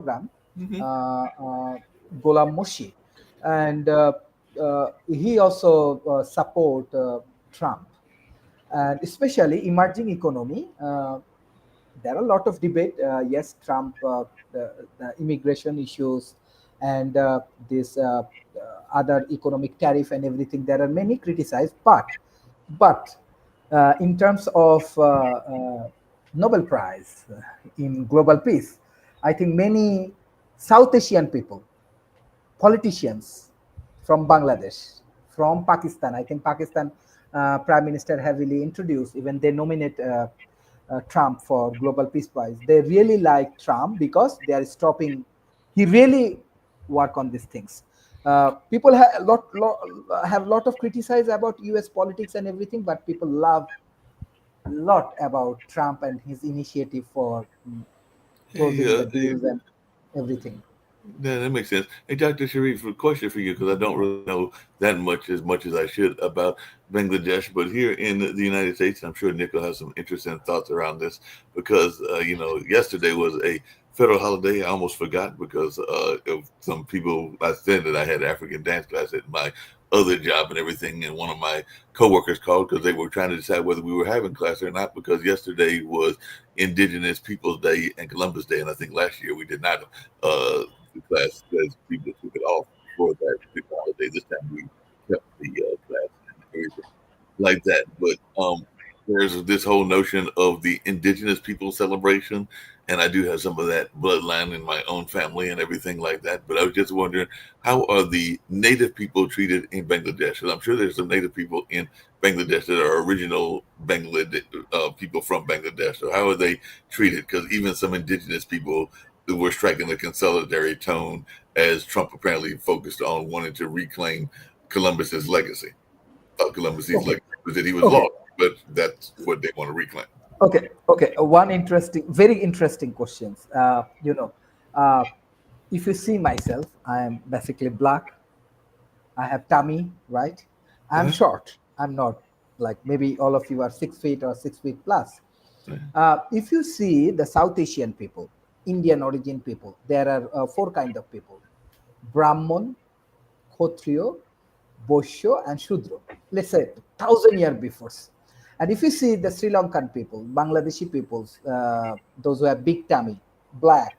program, Hmm. Ghulam Moshi, and he also support Trump, and especially emerging economy. There are a lot of debate. Yes, Trump, the immigration issues, and this other economic tariff and everything. There are many criticized, but in terms of Nobel Prize in global peace, I think many South Asian people, politicians from Bangladesh, from Pakistan. I think Pakistan Prime Minister heavily introduced, even they nominate Trump for Global Peace Prize. They really like Trump because they are stopping. He really work on these things. People have a lot of criticize about U.S. politics and everything, but people love a lot about Trump and his initiative for Hey, closing the deals and everything. yeah, that makes sense. Hey, Dr. Sharif, a question for you because I don't really know that much as I should about Bangladesh, but here in the United States, I'm sure Nick will have some interesting thoughts around this because yesterday was a federal holiday. I almost forgot because of some people. I said that I had African dance class at my other job and everything, and one of my coworkers called because they were trying to decide whether we were having class or not because yesterday was Indigenous Peoples Day and Columbus Day, and I think last year we did not. The class because people took it off for that particular holiday. This time we kept the class and everything like that. But there's this whole notion of the indigenous people celebration, and I do have some of that bloodline in my own family and everything like that. But I was just wondering, how are the native people treated in Bangladesh? And I'm sure there's some native people in Bangladesh that are original Bangladesh people from Bangladesh. So how are they treated? Because even some indigenous people were striking a conciliatory tone as Trump apparently focused on wanting to reclaim Columbus's legacy. Columbus's Okay, legacy was that he was okay. lost, but that's what they want to reclaim. Okay, okay. One interesting, very interesting questions. Uh, if you see myself, I am basically black. I have tummy, right? I'm Uh-huh. short. I'm not like maybe all of you are 6 feet or 6 feet plus. Yeah. If you see the South Asian people, Indian origin people, there are four kind of people: Brahman, Kshatriya, Boshyo, and Shudro. Let's say 1,000 years before. And if you see the Sri Lankan people, Bangladeshi peoples, those who have big tummy, black,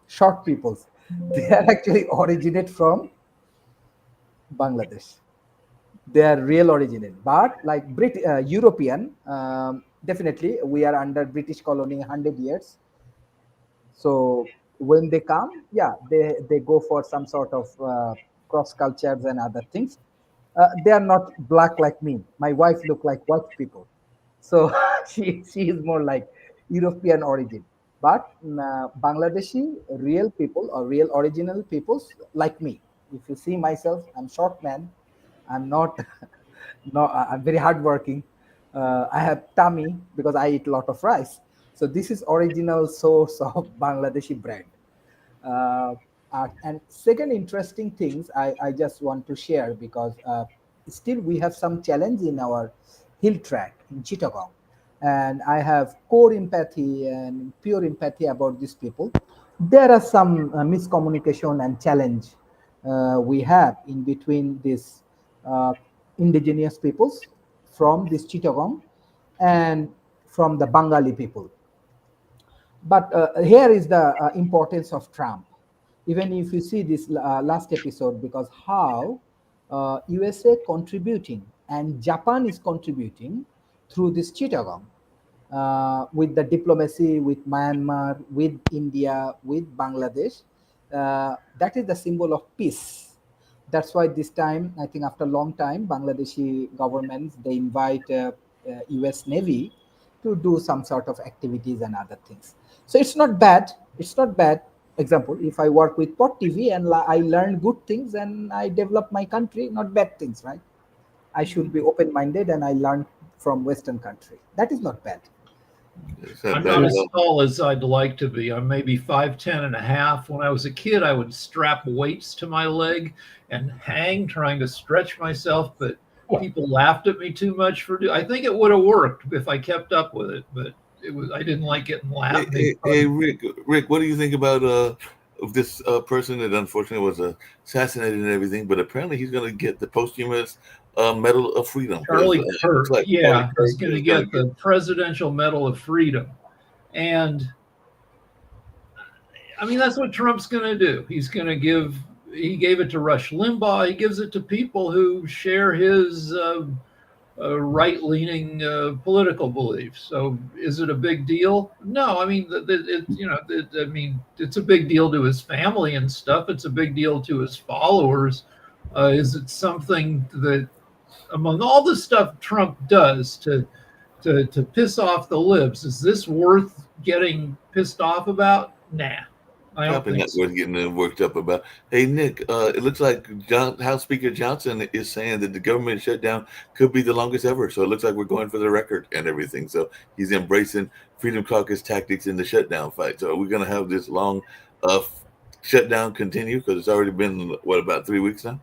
short peoples, they are actually originate from Bangladesh. They are real originate. But like European, definitely we are under British colony 100 years. So when they come, yeah, they go for some sort of cross cultures and other things. They are not black like me. My wife look like white people, so she is more like European origin. But Bangladeshi real people or real original peoples like me. If you see myself, I'm short man. I'm not. No, I'm very hardworking. I have tummy because I eat a lot of rice. So this is original source of Bangladeshi bread. Uh, and second interesting things I just want to share because still we have some challenge in our hill track in Chittagong. And I have core empathy and pure empathy about these people. There are some miscommunication and challenge we have in between these uh, indigenous peoples from this Chittagong and from the Bengali people. But here is the importance of Trump. Even if you see this last episode, because how USA contributing and Japan is contributing through this Chittagong with the diplomacy with Myanmar, with India, with Bangladesh. That is the symbol of peace. That's why this time, I think after a long time, Bangladeshi governments they invite U.S. Navy to do some sort of activities and other things. So it's not bad. It's not bad. Example, if I work with Pot TV and I learn good things and I develop my country, not bad things, right? I should be open-minded and I learn from Western country. That is not bad. Is that I'm bad not at as all? tall as I'd like to be. I'm maybe 5'10" and a half. When I was a kid, I would strap weights to my leg and hang trying to stretch myself, but people laughed at me too much for I think it would have worked if I kept up with it, but I didn't like getting Hey, laughed made hey, fun hey, of. Rick, what do you think about this person that unfortunately was assassinated and everything, but apparently he's going to get the posthumous Medal of Freedom. Charlie It looks Kirk, like Charlie yeah, Kirk he's going to is going to get the Presidential Medal of Freedom. And I mean, that's what Trump's going to do. He's going to he gave it to Rush Limbaugh. He gives it to people who share his right-leaning political beliefs. So, is it a big deal? No, I mean, it's a big deal to his family and stuff. It's a big deal to his followers. Is it something that, among all the stuff Trump does to piss off the libs, is this worth getting pissed off about? Nah. I don't think not so. worth getting worked up about. Hey, Nick, it looks like House Speaker Johnson is saying that the government shutdown could be the longest ever. So it looks like we're going for the record and everything. So he's embracing Freedom Caucus tactics in the shutdown fight. So are we going to have this long shutdown continue? Because it's already been, about 3 weeks now?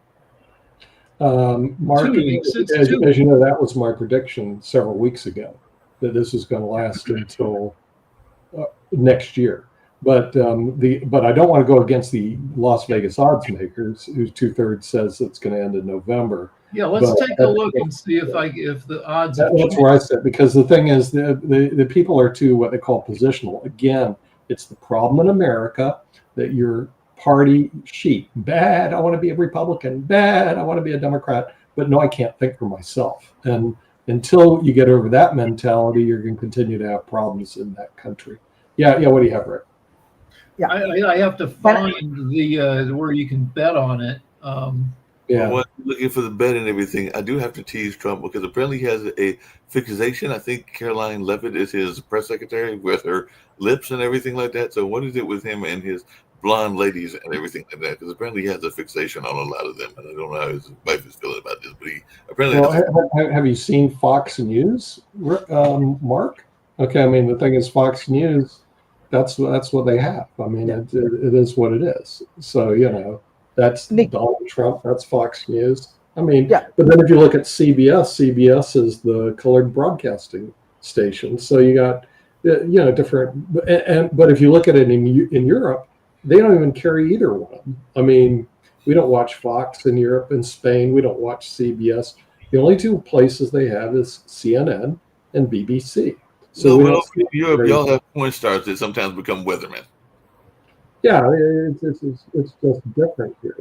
Mark, 2 weeks. as you know, that was my prediction several weeks ago, that this was going to last until next year. But I don't want to go against the Las Vegas odds makers, whose 2/3 says it's going to end in November. Yeah, let's take a look and see if the odds. That's where I said, because the thing is, the people are too what they call positional. Again, it's the problem in America that your party sheep, bad, I want to be a Republican, bad, I want to be a Democrat, but no, I can't think for myself. And until you get over that mentality, you're going to continue to have problems in that country. Yeah. What do you have, Rick? Yeah, I have to find the where you can bet on it. Yeah. Well, looking for the bet and everything, I do have to tease Trump because apparently he has a fixation. I think Caroline Levitt is his press secretary with her lips and everything like that. So what is it with him and his blonde ladies and everything like that? Because apparently he has a fixation on a lot of them, and I don't know how his wife is feeling about this, but he apparently. Well, have you seen Fox News, Mark? Okay, I mean the thing is, Fox News, that's what they have. I mean, it is what it is. So that's Nick. Donald Trump. That's Fox News. I mean, Yeah. But then if you look at CBS is the colored broadcasting station. So you got different. But if you look at it in Europe, they don't even carry either one. I mean, we don't watch Fox in Europe and Spain. We don't watch CBS. The only two places they have is CNN and BBC. So in Europe, y'all have porn stars that sometimes become weathermen. Yeah, it's just different here,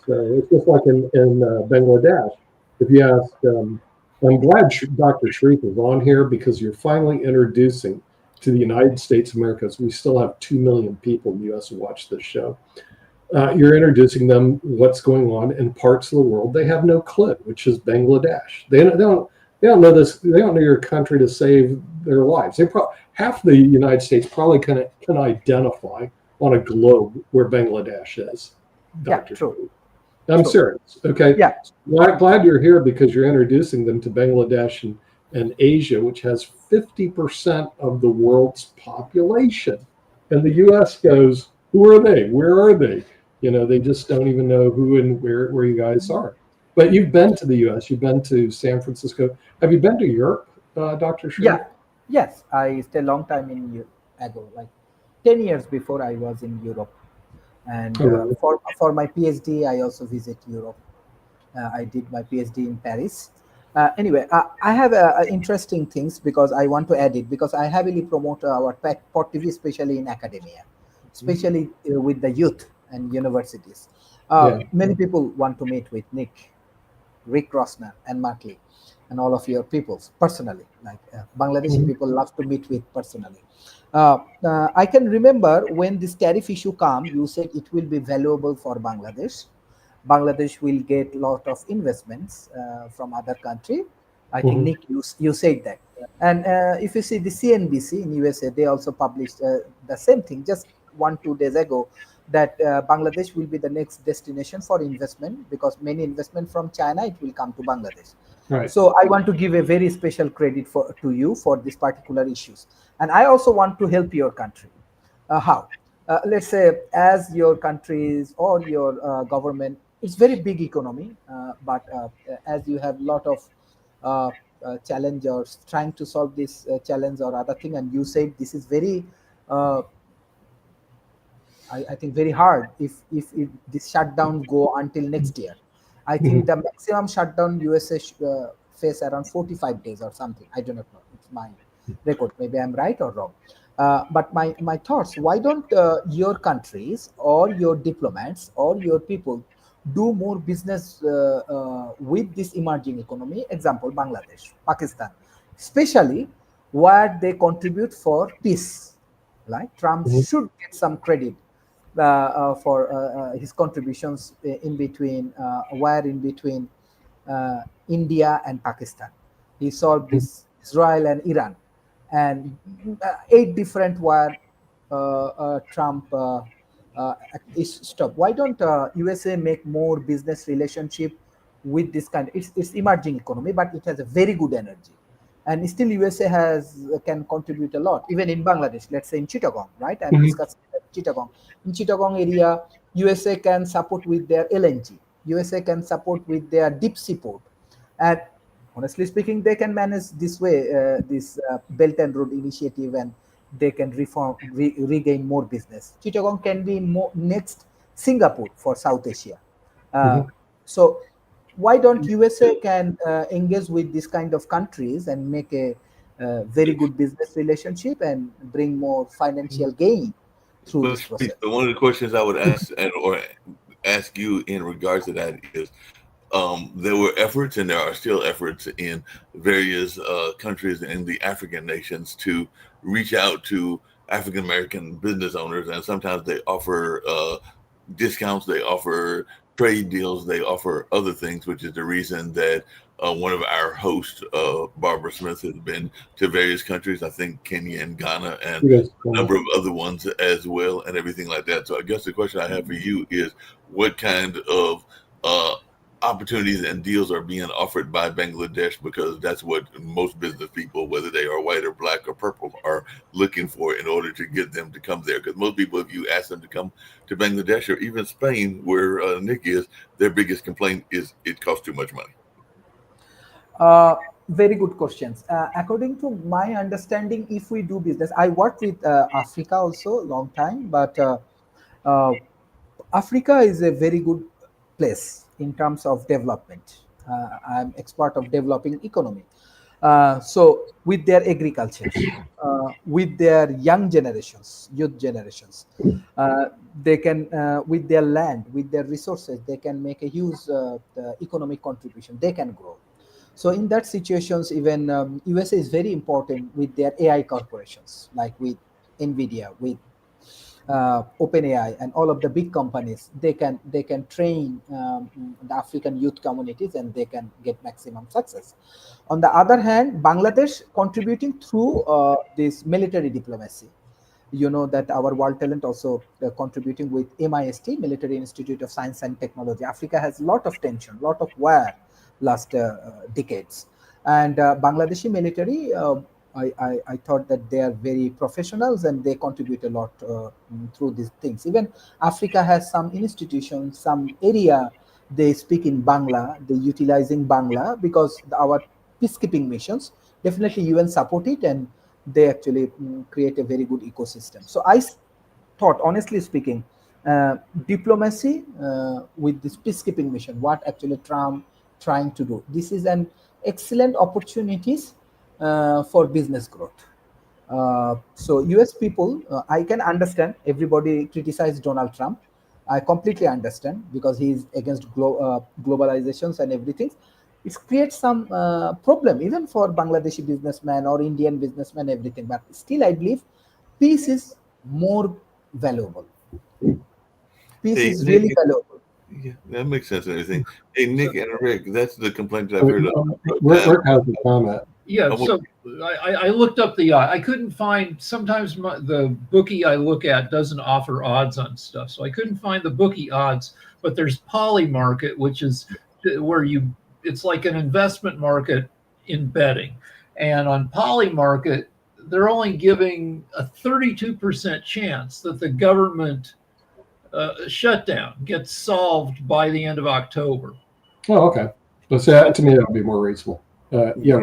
So it's just like in Bangladesh. If you ask, I'm glad Dr. Sharif is on here because you're finally introducing to the United States of America. So we still have 2 million people in the U.S. who watch this show. You're introducing them what's going on in parts of the world they have no clue, which is Bangladesh. They don't know this. They don't know your country to save their lives. Half the United States probably can identify on a globe where Bangladesh is. Dr. True. I'm serious. Okay. Yeah. Well, glad you're here because you're introducing them to Bangladesh and Asia, which has 50% of the world's population. And the U.S. goes, who are they? Where are they? They just don't even know who and where you guys are. But you've been to the U.S. You've been to San Francisco. Have you been to Europe, Dr. Sharif? Yeah. Yes, I stayed a long time in Europe ago, like 10 years before I was in Europe. And for my PhD, I also visit Europe. I did my PhD in Paris. Anyway, I have interesting things because I want to add it because I heavily promote our POT TV, especially in academia, especially with the youth and universities. Many people want to meet with Nick, Rick Rosner, and Mark Lee, and all of your peoples personally. Like Bangladeshi people love to meet with personally. I can remember when this tariff issue came, you said it will be valuable for Bangladesh. Bangladesh will get a lot of investments from other country. I think Nick, you said that. And if you see the CNBC in USA, they also published the same thing just 1-2 days ago, that Bangladesh will be the next destination for investment because many investment from China, it will come to Bangladesh. Right. So I want to give a very special credit to you for these particular issues. And I also want to help your country. How? Let's say as your countries or your government, it's very big economy, but as you have a lot of challengers trying to solve this challenge or other thing, and you said this is very, I think very hard if this shutdown go until next year. I think the maximum shutdown USA face around 45 days or something. I do not know. It's my record. Maybe I'm right or wrong. But my thoughts, why don't your countries or your diplomats or your people do more business with this emerging economy? Example, Bangladesh, Pakistan, especially where they contribute for peace. Like Trump should get some credit for his contributions in between, India and Pakistan. He solved this Israel and Iran, and 8 different were Trump is stopped. Why don't USA make more business relationship with this kind? It's emerging economy, but it has a very good energy, and still USA can contribute a lot. Even in Bangladesh, let's say in Chittagong, right? I'm discussing Chittagong. In Chittagong area, USA can support with their LNG. USA can support with their deep sea port, and honestly speaking, they can manage this way, this Belt and Road Initiative, and they can regain more business. Chittagong can be more next Singapore for South Asia. So why don't USA can engage with this kind of countries and make a very good business relationship and bring more financial gain through this process? So one of the questions I would ask you in regards to that is, there were efforts, and there are still efforts in various countries in the African nations to reach out to African American business owners, and sometimes they offer discounts, they offer trade deals, they offer other things, which is the reason that one of our hosts, Barbara Smith, has been to various countries, I think Kenya and Ghana and a number of other ones as well, and everything like that. So I guess the question I have for you is, what kind of opportunities and deals are being offered by Bangladesh, because that's what most business people, whether they are white or black or purple, are looking for in order to get them to come there. Because most people, if you ask them to come to Bangladesh or even Spain, where Nick is, their biggest complaint is it costs too much money. Very good questions. According to my understanding, if we do business, I worked with Africa also a long time, but Africa is a very good place in terms of development. I'm expert of developing economy. So with their agriculture, with their young generations, youth generations, they can, with their land, with their resources, they can make a huge economic contribution. They can grow. So in that situations, even USA is very important with their AI corporations, like with NVIDIA, with OpenAI, and all of the big companies. They can train the African youth communities, and they can get maximum success. On the other hand, Bangladesh contributing through this military diplomacy. You know that our World Talent also contributing with MIST, Military Institute of Science and Technology. Africa has a lot of tension, lot of war last decades, and Bangladeshi military, I thought that they are very professionals and they contribute a lot through these things. Even Africa has some institutions, some area they speak in Bangla, they utilizing Bangla, because our peacekeeping missions, definitely UN support it, and they actually create a very good ecosystem. So I thought, honestly speaking, diplomacy with this peacekeeping mission, what actually Trump trying to do, this is an excellent opportunities for business growth. So US people, I can understand everybody criticize Donald Trump. I completely understand, because he is against globalizations and everything. It creates some problem even for Bangladeshi businessman or Indian businessman, everything. But still, I believe peace is more valuable. Peace is really valuable. Yeah, that makes sense and everything. Hey, Nick and Rick, that's the complaint that I've heard of. Rick has a comment. Yeah, so I looked up the I couldn't find, sometimes the bookie I look at doesn't offer odds on stuff, so I couldn't find the bookie odds, but there's Polymarket, which is where it's like an investment market in betting. And on Polymarket, they're only giving a 32% chance that the government shutdown gets solved by the end of October. Oh, okay. So to me, that would be more reasonable. Yeah.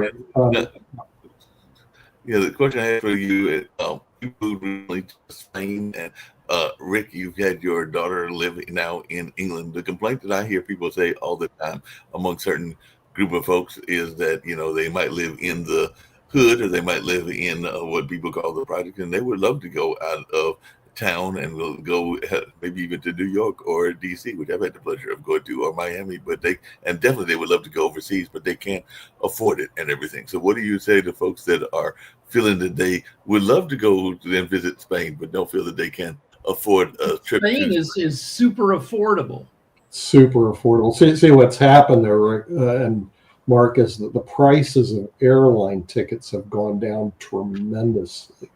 The question I have for you is, you moved recently to Spain, and Rick, you've had your daughter live now in England. The complaint that I hear people say all the time among certain group of folks is that, you know, they might live in the hood or they might live in what people call the project, and they would love to go out of town and will go maybe even to New York or DC, which I've had the pleasure of going to, or Miami, but definitely they would love to go overseas, but they can't afford it and everything. So what do you say to folks that are feeling that they would love to go and visit Spain, but don't feel that they can afford a trip? Spain is super affordable. Super affordable. See what's happened there, Rick, and Mark, is that the prices of airline tickets have gone down tremendously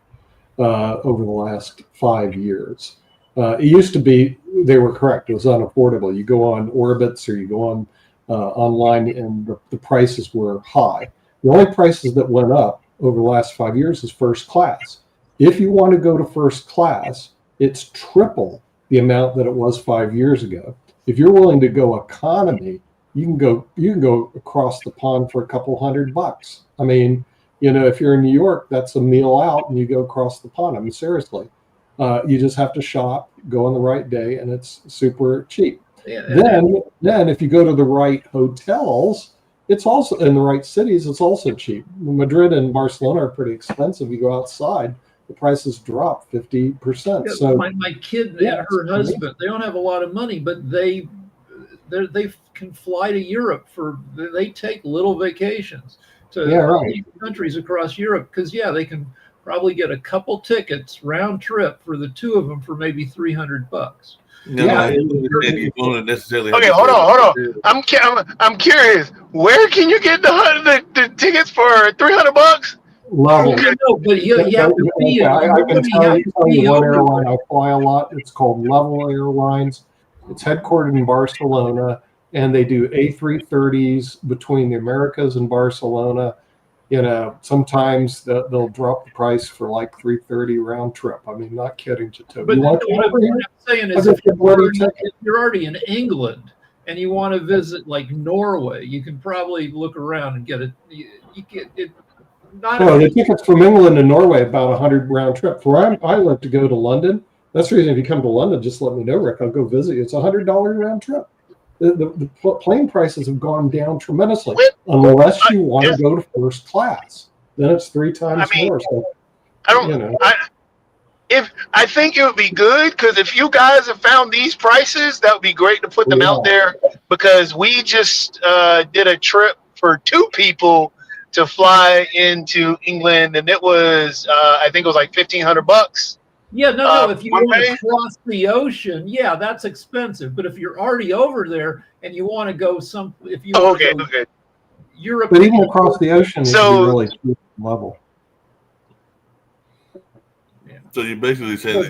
over the last 5 years. It used to be, they were correct, it was unaffordable. You go on Orbitz or you go on online and the prices were high. The only prices that went up over the last 5 years is first class. If you want to go to first class, it's triple the amount that it was 5 years ago. If you're willing to go economy, you can go across the pond for a couple $100. I mean, you know, if you're in New York, that's a meal out and you go across the pond. I mean, seriously, you just have to shop, go on the right day, and it's super cheap. Yeah. Then if you go to the right hotels, it's also in the right cities, it's also cheap. Madrid and Barcelona are pretty expensive. You go outside, the prices drop 50%. Yeah, So my kid and her husband, they don't have a lot of money, but they can fly to Europe they take little vacations to countries across Europe because they can probably get a couple tickets round trip for the two of them for maybe $300. You don't necessarily. Okay, hold on. I'm curious. Where can you get the tickets for $300? Level. No, but you have to be. I can tell you one airline I fly a lot. It's called Level Airlines. It's headquartered in Barcelona, and they do A330s between the Americas and Barcelona. You know, sometimes they'll drop the price for like $330 round trip. I mean, not kidding, Jato. But what I'm saying is, if you're already in England and you want to visit like Norway, you can probably look around and get it. You get it. The tickets from England and Norway about $100 round trip. For I live to go to London. That's the reason if you come to London, just let me know, Rick. I'll go visit you. It's $100 round trip. The plane prices have gone down tremendously, unless you want to go to first class. Then it's 3 times more. So, I think it would be good because if you guys have found these prices, that would be great to put them out there. Because we just did a trip for 2 people to fly into England, and it was I think it was like $1,500. Yeah, no. If you want to cross the ocean, that's expensive. But if you're already over there and you want to go Europe, but even across the ocean is really cheap level. Yeah. So you're basically saying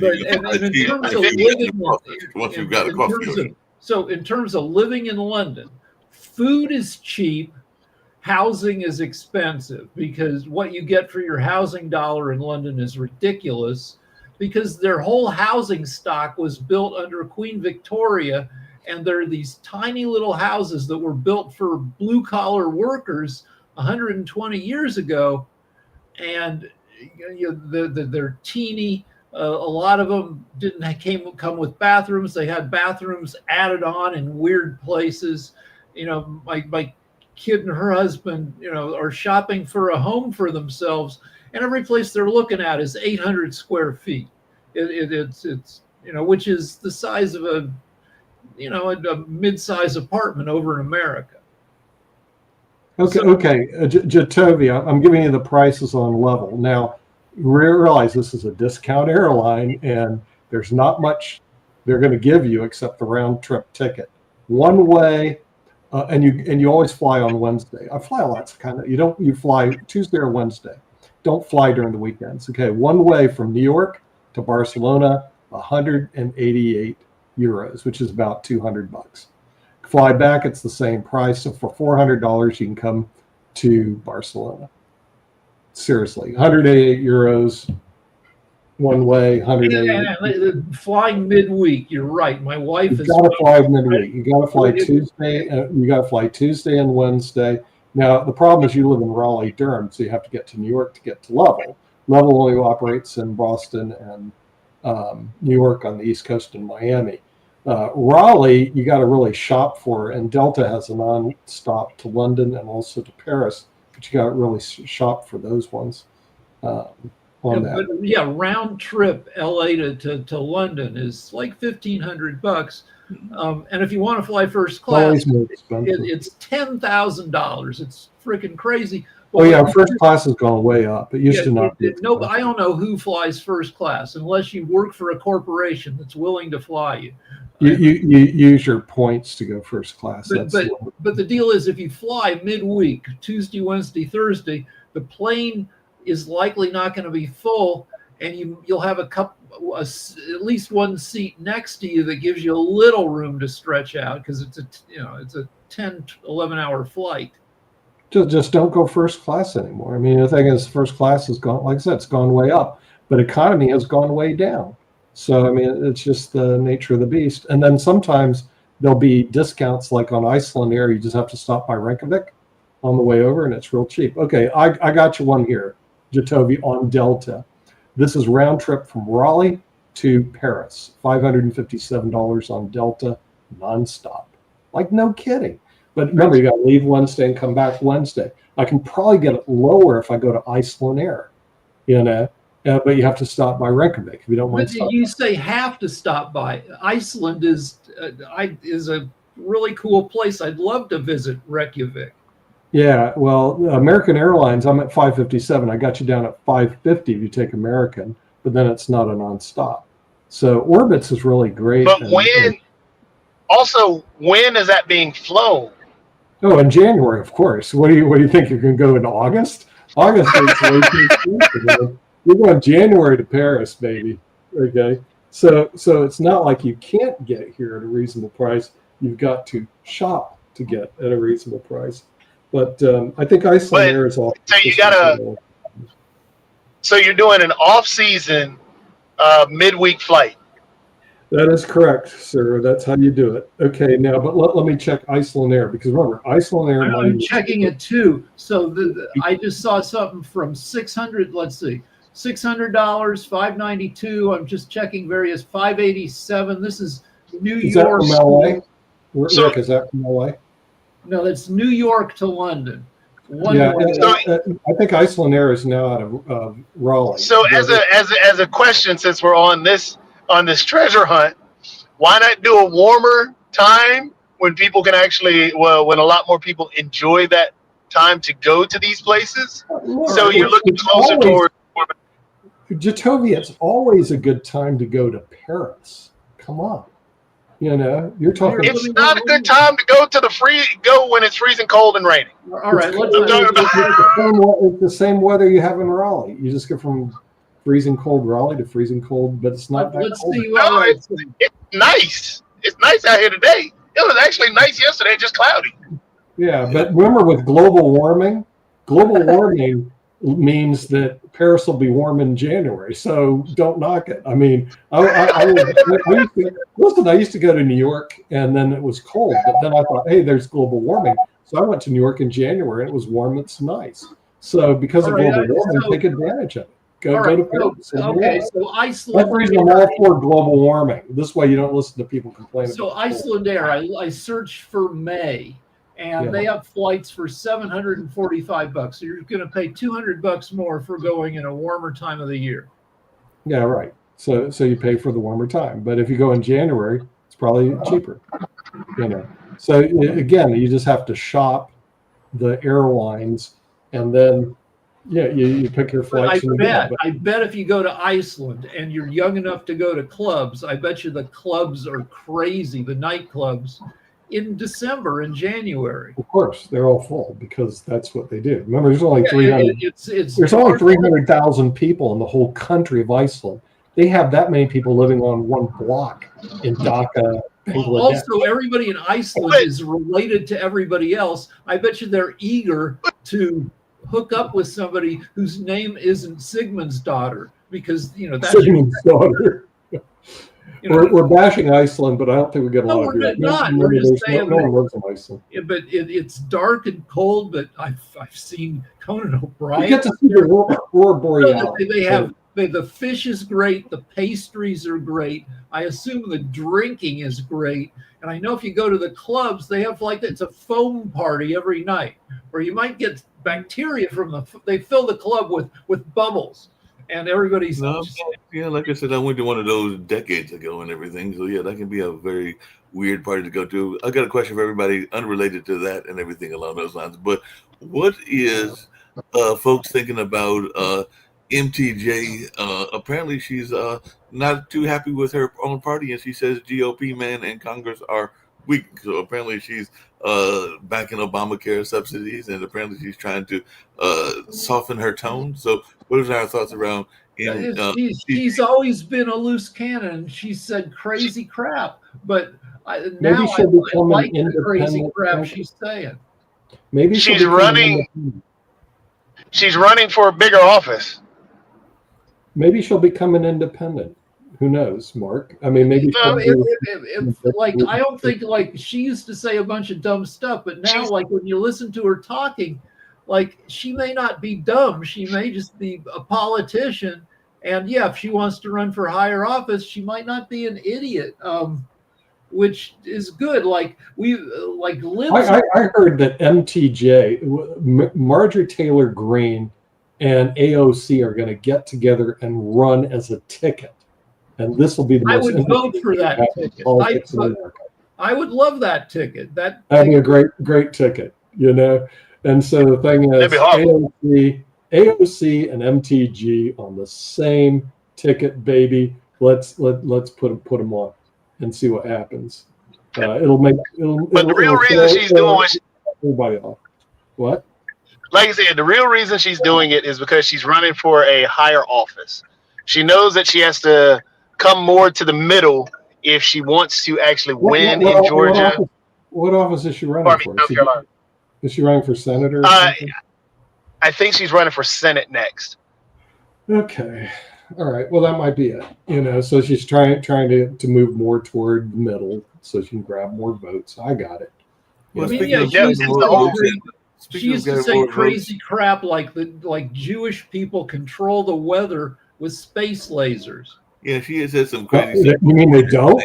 once you've got across the ocean. So in terms of living in London, food is cheap. Housing is expensive because what you get for your housing dollar in London is ridiculous. Because their whole housing stock was built under Queen Victoria, and there are these tiny little houses that were built for blue-collar workers 120 years ago, and they're teeny. A lot of them didn't come with bathrooms. They had bathrooms added on in weird places. You know, my kid and her husband, are shopping for a home for themselves. And every place they're looking at is 800 square feet. It's which is the size of a mid-size apartment over in America. Okay. Jatovia, I'm giving you the prices on Level. Now, realize this is a discount airline, and there's not much they're going to give you except the round trip ticket. One way, and you always fly on Wednesday. I fly a lot, you fly Tuesday or Wednesday. Don't fly during the weekends. Okay, one way from New York to Barcelona, 188 euros, which is about $200. Fly back, it's the same price. So for $400, you can come to Barcelona. Seriously, 188 euros one way, 188. Flying midweek, you're right. My wife is. You got to fly midweek. You got to fly Tuesday. You got to fly Tuesday and Wednesday. Now, the problem is you live in Raleigh, Durham, so you have to get to New York to get to Level. Level only operates in Boston and New York on the East Coast and Miami. Raleigh, you got to really shop for, and Delta has a non-stop to London and also to Paris, but you got to really shop for those ones. But yeah, round trip LA to London is like $1,500. And if you want to fly first class, it's $10,000. It's freaking crazy. Well, yeah, first class has gone way up. It used to not be. No, but I don't know who flies first class unless you work for a corporation that's willing to fly you. You use your points to go first class. But the deal is, if you fly midweek, Tuesday, Wednesday, Thursday, the plane is likely not going to be full, and you'll have at least one seat next to you that gives you a little room to stretch out, because it's a 10, 11 hour flight. Just don't go first class anymore. I mean, the thing is, first class has gone, like I said, it's gone way up, but economy has gone way down. So, I mean, it's just the nature of the beast. And then sometimes there'll be discounts, like on Iceland Air. You just have to stop by Reykjavik on the way over, and it's real cheap. Okay, I got you one here, Jatovi, on Delta. This is round trip from Raleigh to Paris, $557 on Delta, nonstop. Like, no kidding. But remember, you got to leave Wednesday and come back Wednesday. I can probably get it lower if I go to Iceland Air, but you have to stop by Reykjavik if you don't want to stop. You say have to stop by. Iceland is a really cool place. I'd love to visit Reykjavik. Yeah, well, American Airlines, I'm at 557. I got you down at 550 if you take American, but then it's not a nonstop. So Orbitz is really great. But when is that being flown? Oh, in January, of course. What do you think? You're going to go in August? August is way too expensive. You're going January to Paris, baby. Okay, so it's not like you can't get here at a reasonable price. You've got to shop to get at a reasonable price. But I think Iceland Air is off. So you're doing an off-season midweek flight. That is correct, sir. That's how you do it. Okay, now, but let me check Iceland Air, because remember, Iceland Air. I'm checking it too. So I just saw something from $600. Let's see, $600, $592. I'm just checking various. $587. This is New York. Is that from LA? Rick, is that from LA? No, that's New York to London. I think Iceland Air is now out of Raleigh. So as a question, since we're on this treasure hunt, why not do a warmer time when people can when a lot more people enjoy that time to go to these places? So you're looking closer towards. Jatovi, it's always a good time to go to Paris. Come on. You're talking. It's not a good time to go when it's freezing cold and raining. All right, it's the same weather you have in Raleigh. You just go from freezing cold Raleigh to freezing cold, but it's not that cold. No, it's nice. It's nice out here today. It was actually nice yesterday, just cloudy. Yeah, but remember, with global warming means that Paris will be warm in January, so don't knock it. I mean, I used to go to New York, and then it was cold, but then I thought, hey, there's global warming. So I went to New York in January, and it was warm. It's nice. So because of global warming, take advantage of it. Go to Paris. So Iceland. That's the reason I'm all for global warming. This way you don't listen to people complaining. So Iceland Air, I searched for May. And they have flights for $745. So you're going to pay $200 more for going in a warmer time of the year. Yeah, right. So you pay for the warmer time. But if you go in January, it's probably cheaper. So again, you just have to shop the airlines, and then you pick your flights. I bet if you go to Iceland and you're young enough to go to clubs, I bet you the clubs are crazy. The nightclubs. In December and January. Of course, they're all full because that's what they do. Remember, there's only 300. There's only 300,000 people in the whole country of Iceland. They have that many people living on one block in Dhaka, Bangladesh. Also, everybody in Iceland is related to everybody else. I bet you they're eager to hook up with somebody whose name isn't Sigmund's daughter, because that's Sigmund's daughter. We're bashing Iceland, but I don't think we get a lot of it. No, we're just saying no one lives in Iceland. But it's dark and cold. But I've seen Conan O'Brien. You get to see the Aurora Borealis. They have the fish is great, the pastries are great. I assume the drinking is great. And I know if you go to the clubs, they have like it's a foam party every night, where you might get bacteria from they fill the club with bubbles, and everybody's No, yeah, like I said, I went to one of those decades ago and everything. So yeah, that can be a very weird party to go to. I got a question for everybody unrelated to that and everything along those lines. But what is folks thinking about MTJ? Apparently she's not too happy with her own party, and she says GOP man and Congress are weak. So apparently she's backing Obamacare subsidies, and apparently she's trying to soften her tone. So what is our thoughts around she's always been a loose cannon. She said crazy crap, but Maybe now she'll I become like an the crazy independent crap candidate. she's saying. Maybe She's she'll become an running- independent. She's running for a bigger office. Maybe she'll become an independent. Who knows, Mark? I mean, maybe. No, she'll if like I don't think like she used to say a bunch of dumb stuff, but now like when you listen to her talking, like she may not be dumb, she may just be a politician. And yeah, if she wants to run for higher office, she might not be an idiot, which is good. Like I heard that MTJ, Marjorie Taylor Greene, and AOC are going to get together and run as a ticket, and this will be the I most. would vote for that ticket. Politics in America. I would love that ticket. That'd Having a great ticket, you know. And so the thing is, That'd be awesome. AOC and MTG on the same ticket, baby. Let's put them on and see what happens. But the real reason she's doing everybody off. What? Like I said, the real reason she's doing it is because she's running for a higher office. She knows that she has to come more to the middle if she wants to actually win in Georgia. What office is she running for? North Carolina. Is she running for senator? Or something? I think she's running for Senate next. Okay. All right. Well, that might be it. You know, so she's trying to move more toward the middle so she can grab more votes. I got it. Well, I mean, speaking yeah, of she used more to votes say- and- She speaking of used to getting say more votes, crazy crap like Jewish people control the weather with space lasers. yeah, she has said some crazy stuff. You mean they don't?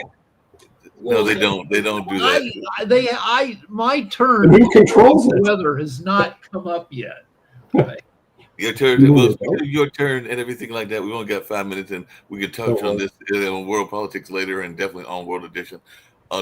No, they don't. They don't do that. My turn. And who controls the it? weather has not come up yet. Your turn. You Well, know. speaking of your turn and everything like that. We only got 5 minutes, and we can touch on this on world politics later, and definitely on World Edition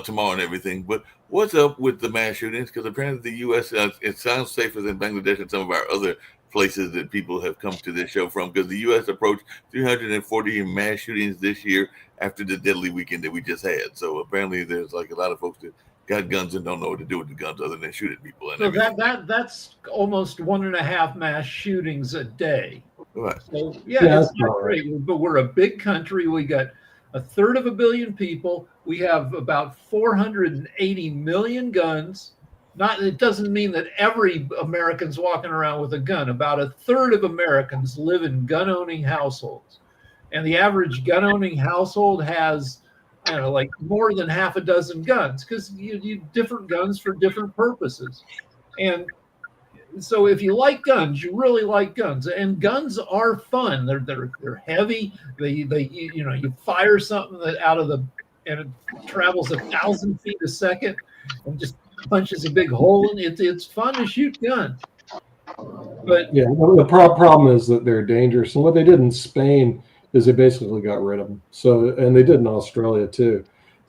tomorrow and everything. But what's up with the mass shootings? Because apparently the U.S. It sounds safer than Bangladesh and some of our other places that people have come to this show from. Because the U.S. approached 340 mass shootings this year after the deadly weekend that we just had. So apparently there's like a lot of folks that got guns and don't know what to do with the guns other than shoot at people. And So everything. that's almost 1.5 mass shootings a day. Right. So Yeah, it's that's not all right. great, but we're a big country. We got 1/3 of a billion people. We have about 480 million guns. It doesn't mean that every American's walking around with a gun. About 1/3 of Americans live in gun-owning households, and the average gun-owning household has, I don't know, like more than half a dozen guns, because you different guns for different purposes. And so if you like guns, you really like guns, and guns are fun. They're heavy. They you fire something and it travels 1,000 feet a second and just punches a big hole in it. It's fun to shoot guns. But Yeah, the problem is that they're dangerous. And what they did in Spain is they basically got rid of them. So, and they did in Australia too.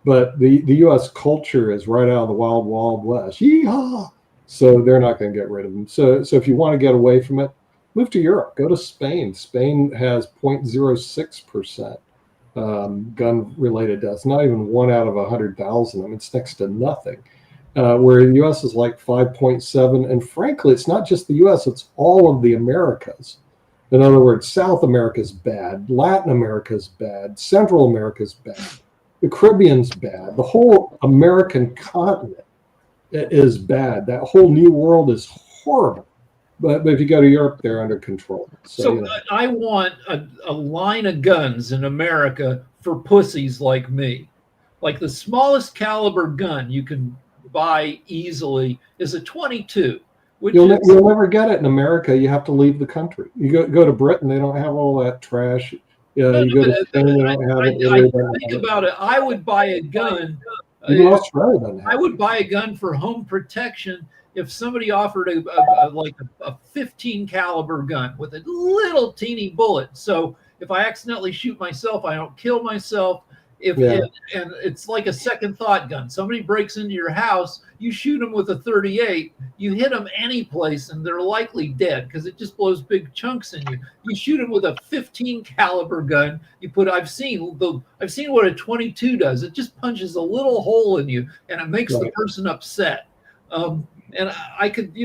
But the U.S. culture is right out of the wild west. Yeehaw! So they're not going to get rid of them. So if you want to get away from it, move to Europe. Go to Spain. Spain has 0.06% gun-related deaths. Not even 1 out of 100,000. I mean, it's next to nothing. Where the U.S. is like 5.7. And frankly, it's not just the U.S., it's all of the Americas. In other words, South America's bad, Latin America's bad, Central America's bad, the Caribbean's bad, the whole American continent is bad. That whole New World is horrible. But if you go to Europe, they're under control. So I want a line of guns in America for pussies like me. Like the smallest caliber gun you can buy easily is a 22. You'll never get it in America. You have to leave the country. You go to Britain, they don't have all that trash. Yeah, No, you go to but, Spain, they don't have it. I Italy doesn't think have it. about it. I would buy a gun. Even Australia doesn't have I it. would buy a gun for home protection if somebody offered a 15 caliber gun with a little teeny bullet. So if I accidentally shoot myself, I don't kill myself. And it's like a second thought gun. Somebody breaks into your house, you shoot them with a 38, you hit them any place, and they're likely dead because it just blows big chunks in you. You shoot them with a 15 caliber gun. I've seen what a 22 does. It just punches a little hole in you, and it makes the person upset. And I could,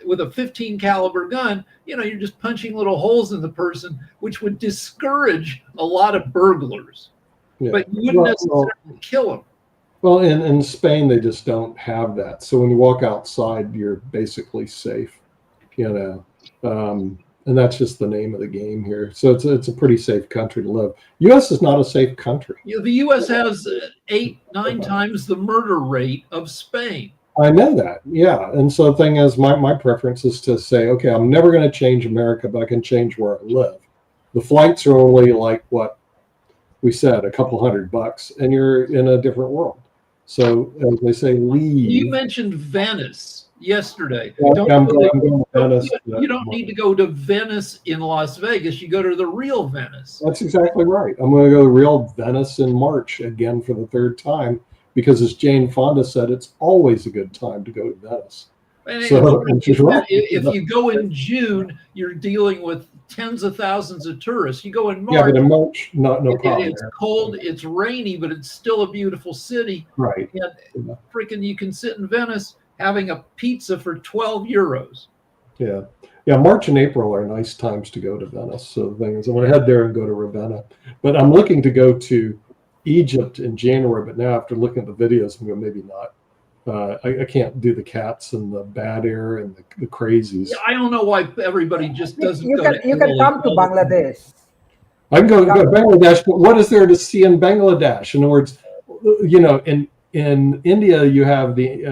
with a 15 caliber gun, you're just punching little holes in the person, which would discourage a lot of burglars. Yeah. But you wouldn't necessarily kill them. Well, in Spain, they just don't have that. So when you walk outside, you're basically safe, and that's just the name of the game here. So it's a pretty safe country to live. U.S. is not a safe country. The U.S. has 8-9 times the murder rate of Spain. I know that, yeah. And so the thing is, my preference is to say, okay, I'm never going to change America, but I can change where I live. The flights are only like what we said, a couple $100, and you're in a different world. So as they say, leave. You mentioned Venice yesterday. I'm going to Venice. You don't need to go to Venice in Las Vegas. You go to the real Venice. That's exactly right. I'm going to go to real Venice in March again for the third time because, as Jane Fonda said, it's always a good time to go to Venice. If you go in June, you're dealing with tens of thousands of tourists. You go in March. Yeah, but in March, no problem. It's cold, it's rainy, but it's still a beautiful city. Right. And freaking, you can sit in Venice having a pizza for 12 euros. Yeah. Yeah, March and April are nice times to go to Venice. So the thing is, I'm going to head there and go to Ravenna. But I'm looking to go to Egypt in January, but now after looking at the videos, I'm going, maybe not. I can't do the cats and the bad air and the crazies. Yeah, I don't know why everybody just doesn't You can come to Bangladesh. I can go to Bangladesh, but what is there to see in Bangladesh? In other words, in India you have the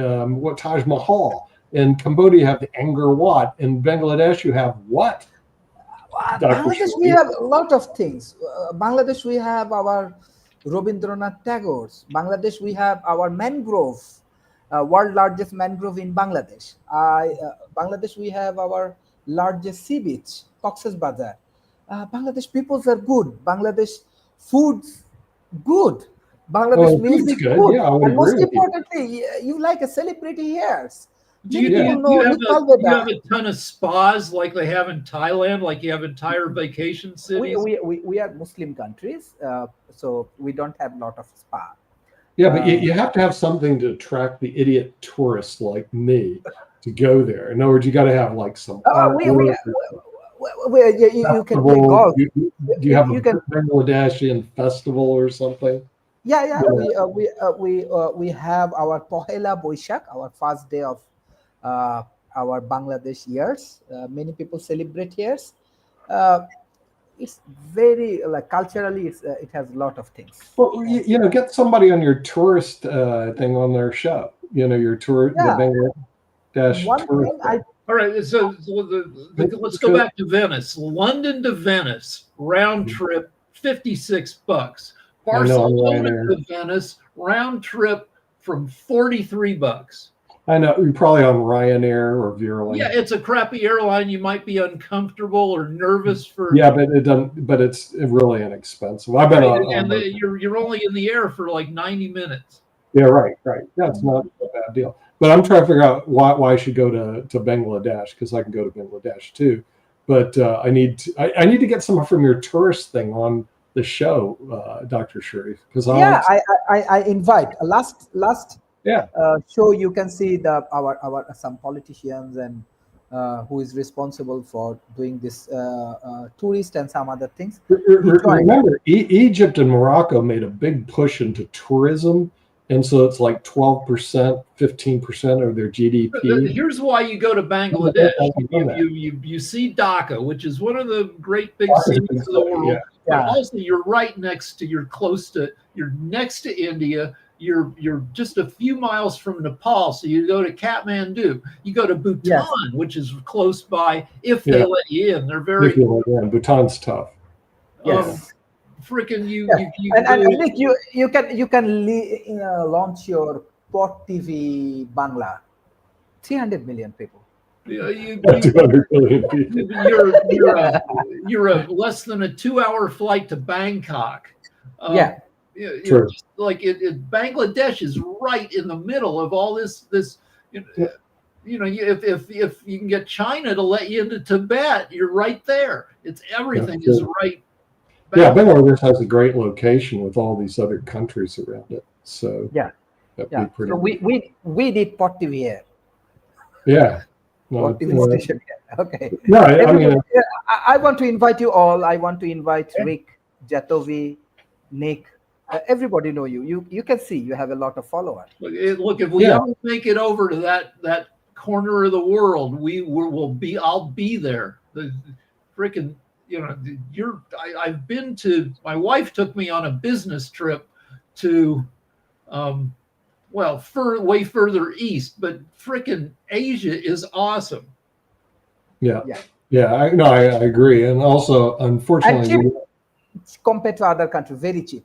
Taj Mahal. In Cambodia you have the Angkor Wat. In Bangladesh you have what? Bangladesh we have a lot of things. Bangladesh we have our Rabindranath Tagore's. Bangladesh we have our mangrove. World largest mangrove in Bangladesh. Bangladesh, we have our largest sea beach, Cox's Bazar. Bangladesh peoples are good. Bangladesh food's good. Bangladesh music good. Yeah, and most importantly, you like a celebrity here. Do you have a ton of spas like they have in Thailand, like you have entire vacation cities? We are Muslim countries, so we don't have a lot of spa. Yeah, but you have to have something to attract the idiot tourist like me to go there. In other words, you got to have like some. You can play golf. Do you have a Bangladeshi festival or something? Yeah. We have our Pohela Boishak, our first day of our Bangladesh years. Many people celebrate years. It's very culturally. It has a lot of things. Well, get somebody on your tourist thing on their show. Your tour, the Bangladesh. All right, so let's go back to Venice. London to Venice, round trip, $56. Barcelona to Venice, round trip from $43. I know, you're probably on Ryanair or Virlink. Yeah, it's a crappy airline. You might be uncomfortable or nervous for. Yeah, but it doesn't. But it's really inexpensive. I've been you're only in the air for like 90 minutes. Yeah, right. That's not a bad deal. But I'm trying to figure out why I should go to Bangladesh, because I can go to Bangladesh too. But I need to get someone from your tourist thing on the show, Dr. Sharif, because I invite last. Yeah. Show you can see our some politicians and who is responsible for doing this tourist and some other things. Remember, Egypt and Morocco made a big push into tourism, and so it's like 12%, 15% of their GDP. Here's why you go to Bangladesh. You see Dhaka, which is one of the great big cities of the world. Yeah. But also, you're next to India. You're just a few miles from Nepal, so you go to Kathmandu. You go to Bhutan, which is close by. If they let you in, they're very. Bhutan's tough. Yes. freaking you, Yeah. you And do it. Nick, you can launch your Port TV Bangla. 300 million people. You, 200 million people. you're a less than a 2-hour flight to Bangkok. Yeah. True. Just like Bangladesh is right in the middle of all this. Yeah. If you can get China to let you into Tibet, you're right there. It's everything Yeah. is right. Yeah, Bangladesh has a great location with all these other countries around it. So Yeah. that'd Yeah. be pretty. So we did Port TV here. Yeah. No, Port TV station here. Okay. no, I mean, Yeah, I want to invite you all. I want to invite Rick, Jatovi, Nick. Everybody know you. You can see you have a lot of followers. Look, if we Yeah. ever make it over to that corner of the world, will be. I'll be there. The freaking, I've been to. My wife took me on a business trip to, way further east, but freaking Asia is awesome. yeah. Yeah. Yeah, I agree. And also, unfortunately, And cheap compared to other countries, very cheap.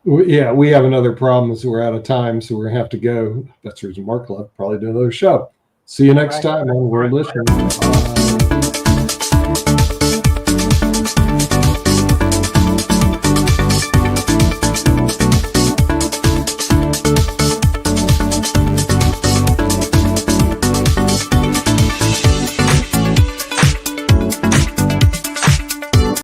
we have another problem is we're out of time, so we're going to have to go. That's the reason Mark left, probably do another show. See you next Right. time on World Listening.